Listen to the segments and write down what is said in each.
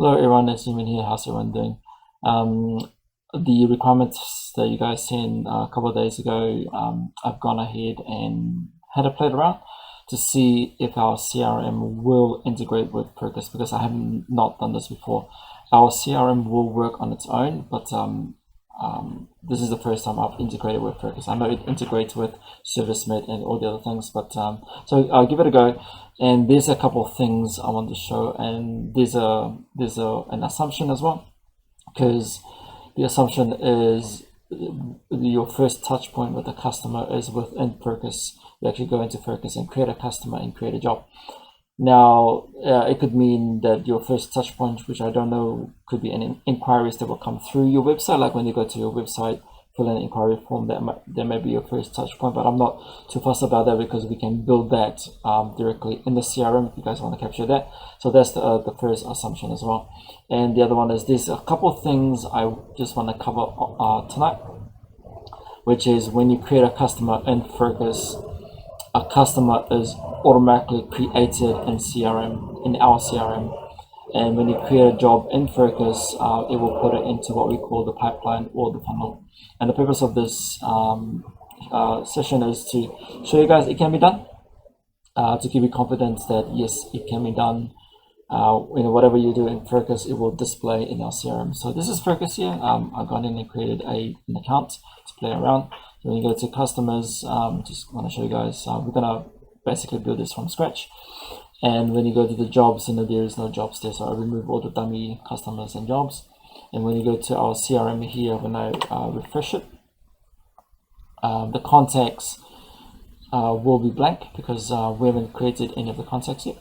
Hello everyone, it's Eamon here. How's everyone doing? The requirements that you guys sent a couple of days ago, I've gone ahead and had a play around to see if our CRM will integrate with Fergus, because I have not done this before. Our CRM will work on its own, but this is the first time I've integrated with Fergus. I know it integrates with ServiceMed and all the other things, but so I'll give it a go. And there's a couple of things I want to show, and there's an assumption as well, because the assumption is your first touch point with the customer is within Fergus. You actually go into Fergus and create a customer and create a job. Now, it could mean that your first touch point, which I don't know, could be any inquiries that will come through your website. Like when you go to your website, fill in an inquiry form, that may be your first touch point, but I'm not too fussed about that because we can build that directly in the CRM if you guys want to capture that. So that's the first assumption as well. And the other one is there's a couple of things I just want to cover tonight, which is when you create a customer in Fergus, a customer is automatically created in CRM, in our CRM. And when you create a job in Fergus, it will put it into what we call the pipeline or the funnel. And the purpose of this session is to show you guys it can be done, to give you confidence that yes, it can be done. Whatever you do in Fergus, it will display in our CRM. So this is Fergus here. I've gone in and created an account to play around. So when you go to customers, just want to show you guys, we're gonna basically build this from scratch. And when you go to the jobs, there is no jobs there, so I remove all the dummy customers and jobs. And when you go to our CRM here, when I refresh it, the contacts will be blank because we haven't created any of the contacts yet.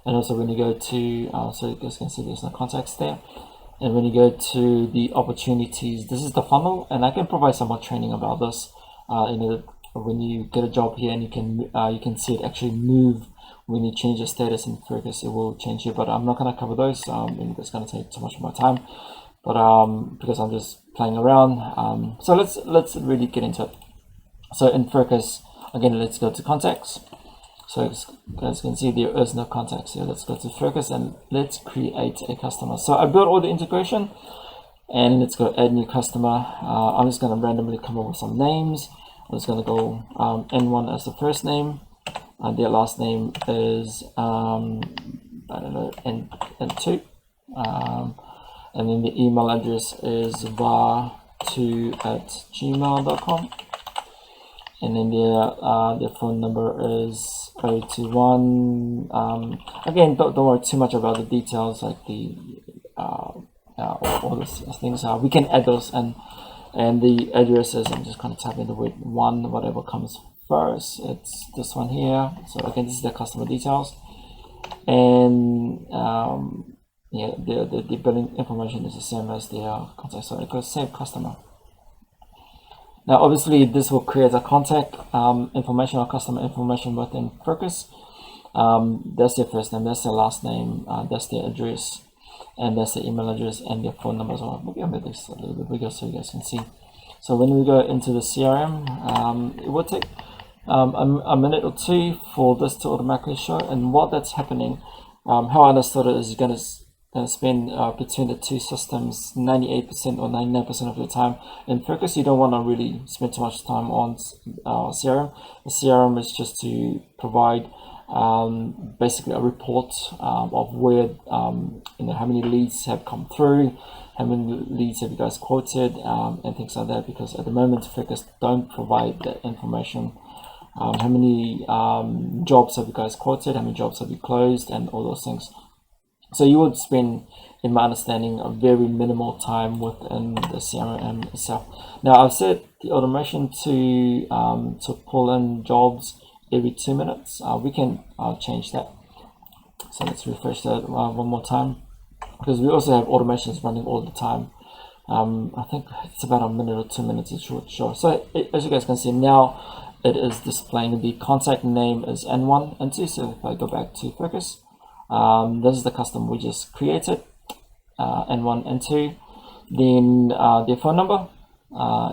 And also when you go to, so you guys can see there's no contacts there. And when you go to the opportunities, this is the funnel, and I can provide some more training about this. When you get a job here, and you can see it actually move when you change the status in Fergus, it will change here. But I'm not going to cover those. It's going to take too much of my time. But because I'm just playing around, so let's really get into it. So in Fergus, again, let's go to contacts. So as you guys can see, there is no contacts here. Let's go to Fergus and let's create a customer. So I built all the integration, and let's go add new customer. I'm just going to randomly come up with some names. I'm just going to go N1 as the first name. Their last name is I don't know, N2. And then the email address is var2@gmail.com. And then their phone number is 021. Again, don't worry too much about the details, like the all those things. We can add those, and the addresses. I'm just going to type in the word one, whatever comes first. It's this one here. So again, this is the customer details, and the billing information is the same as their contact. So I go save customer. Now, obviously, this will create a contact information or customer information within Fergus. That's their first name, that's their last name, that's their address, and that's the email address and their phone number as well. Maybe I'll make this a little bit bigger so you guys can see. So when we go into the CRM, it will take a minute or two for this to automatically show. And what that's happening, how I understood it, is you're going to spend between the two systems 98% or 99% of your time. In Fergus, you don't want to really spend too much time on CRM. The CRM is just to provide basically a report of where how many leads have come through, how many leads have you guys quoted, and things like that, because at the moment Fergus don't provide that information. How many jobs have you guys quoted, how many jobs have you closed, and all those things. So you would spend, in my understanding, a very minimal time within the CRM itself. Now, I've set the automation to pull in jobs every 2 minutes. We can change that. So let's refresh that one more time, because we also have automations running all the time. I think it's about a minute or 2 minutes each. Sure. So as you guys can see now, it is displaying the contact name is N1, N2. So if I go back to Fergus, this is the custom we just created, N1, N2. Then their phone number,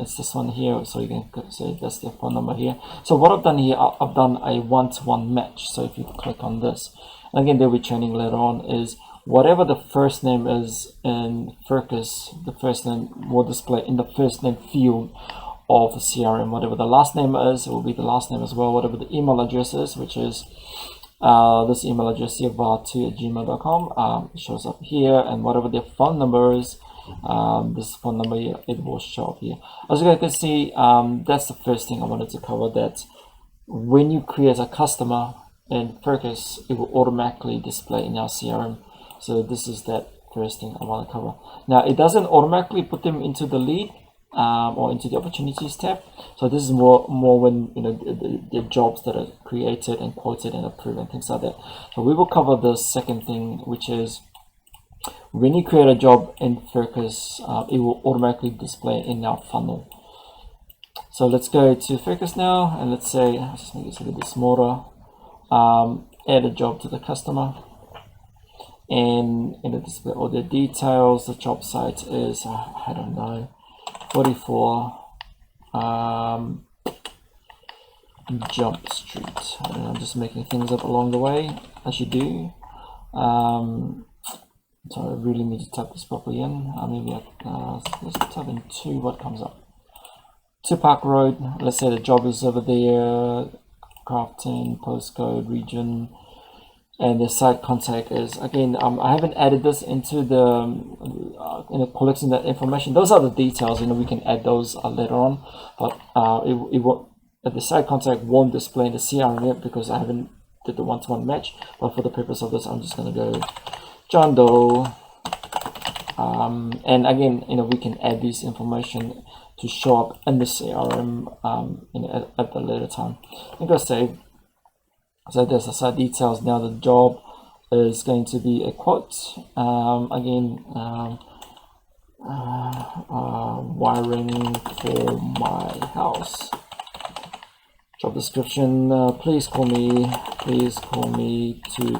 it's this one here, so you can say that's their phone number here. So what I've done here, I've done a one-to-one match. So if you click on this, and again, they'll be training later on, is whatever the first name is in Fergus, the first name will display in the first name field of the CRM. Whatever the last name is, it will be the last name as well. Whatever the email address is, which is this email address here, var2@gmail.com, shows up here, and whatever their phone number is, this phone number here, it will show up here. As you guys can see, that's the first thing I wanted to cover, that when you create a customer in Fergus, it will automatically display in our CRM. So this is that first thing I want to cover. Now, it doesn't automatically put them into the lead or into the opportunities tab. So this is more when the jobs that are created and quoted and approved and things like that. So we will cover the second thing, which is when you create a job in Fergus, it will automatically display in our funnel. So let's go to Fergus now, and let's say, I'll just make it a little bit smaller. Add a job to the customer, and display all the details. The job site is, I don't know, 44 Jump Street. I'm just making things up along the way, as you do. So I really need to type this properly in. Maybe let's type in 2, what comes up? 2 Park Road. Let's say the job is over there, Crafton, postcode, region, and the site contact is, again, I haven't added this into the collecting that information. Those are the details, we can add those later on, but it won't, the site contact won't display in the CRM yet because I haven't did the one-to-one match. But for the purpose of this, I'm just going to go John Doe, and again, we can add this information to show up in the CRM at the later time. I'm going to save. So there's the site details. Now the job is going to be a quote. Again, wiring for my house. Job description. Please call me to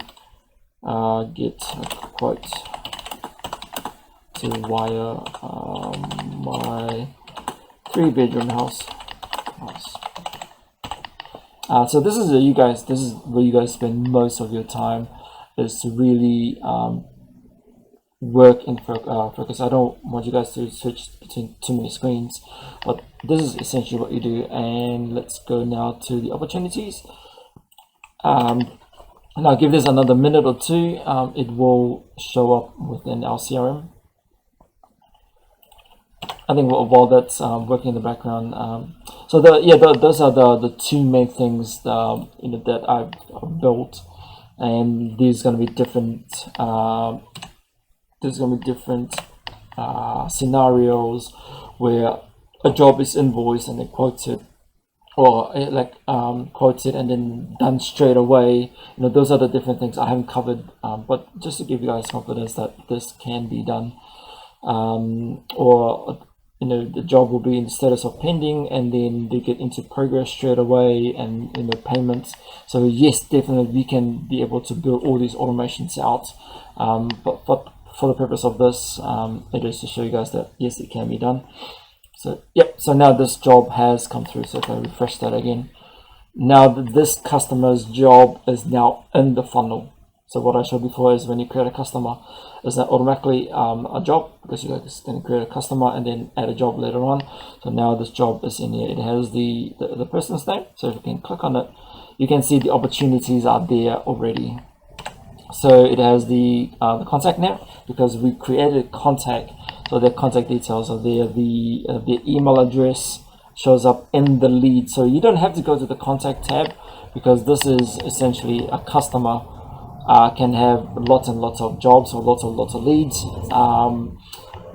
get a quote to wire my 3-bedroom house. So this is where you guys spend most of your time, is to really work in Fergus. I don't want you guys to switch between too many screens, but this is essentially what you do. And let's go now to the opportunities. Now give this another minute or two. It will show up within our CRM. I think while that's working in the background, so those are the 2 main things that I've built, and these going to be different. There's going to be different scenarios where a job is invoiced and then quoted, or quoted and then done straight away. Those are the different things I haven't covered, but just to give you guys confidence that this can be done. Or the job will be in the status of pending, and then they get into progress straight away, and payments. So yes, definitely we can be able to build all these automations out, but for the purpose of this, it is to show you guys that yes, it can be done. So yep, so now this job has come through. So if I refresh that again, now this customer's job is now in the funnel. So what I showed before is when you create a customer, is that automatically a job, because you guys can create a customer and then add a job later on. So now this job is in here. It has the person's name. So if you can click on it, you can see the opportunities are there already. So it has the contact name, because we created contact. So their contact details are there. The email address shows up in the lead. So you don't have to go to the contact tab, because this is essentially a customer can have lots and lots of jobs or lots of leads.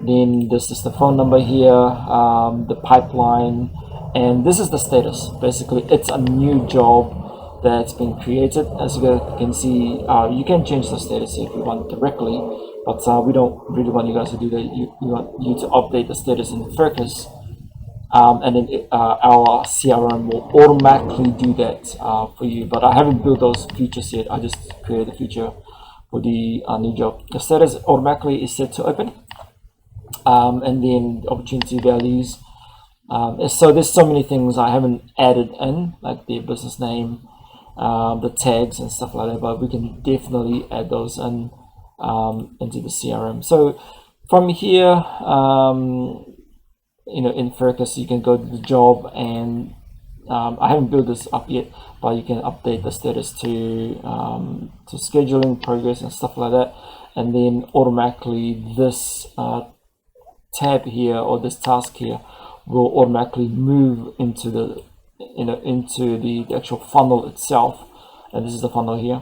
Then this is the phone number here, the pipeline, and this is the status. Basically, it's a new job that's been created. As you guys can see, you can change the status if you want directly, but we don't really want you guys to do that. We want you to update the status in Fergus, and then our CRM will automatically do that for you. But I haven't built those features yet. I just created a feature for the new job. The status automatically is set to open, and then opportunity values. So there's so many things I haven't added in, like the business name, the tags and stuff like that, but we can definitely add those in into the CRM. So from here, in Fergus, you can go to the job, and I haven't built this up yet, but you can update the status to scheduling, progress, and stuff like that, and then automatically this tab here, or this task here, will automatically move into the actual funnel itself. And this is the funnel here.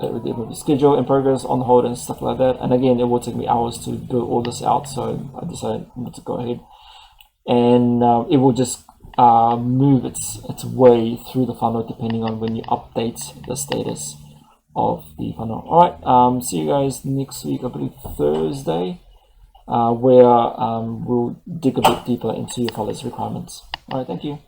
It will be schedule, in progress, on hold, and stuff like that. And again, it will take me hours to build all this out, so I decided not to go ahead. And it will just move its way through the funnel depending on when you update the status of the funnel. All right, see you guys next week, I believe Thursday, where we'll dig a bit deeper into your follows requirements. All right, thank you.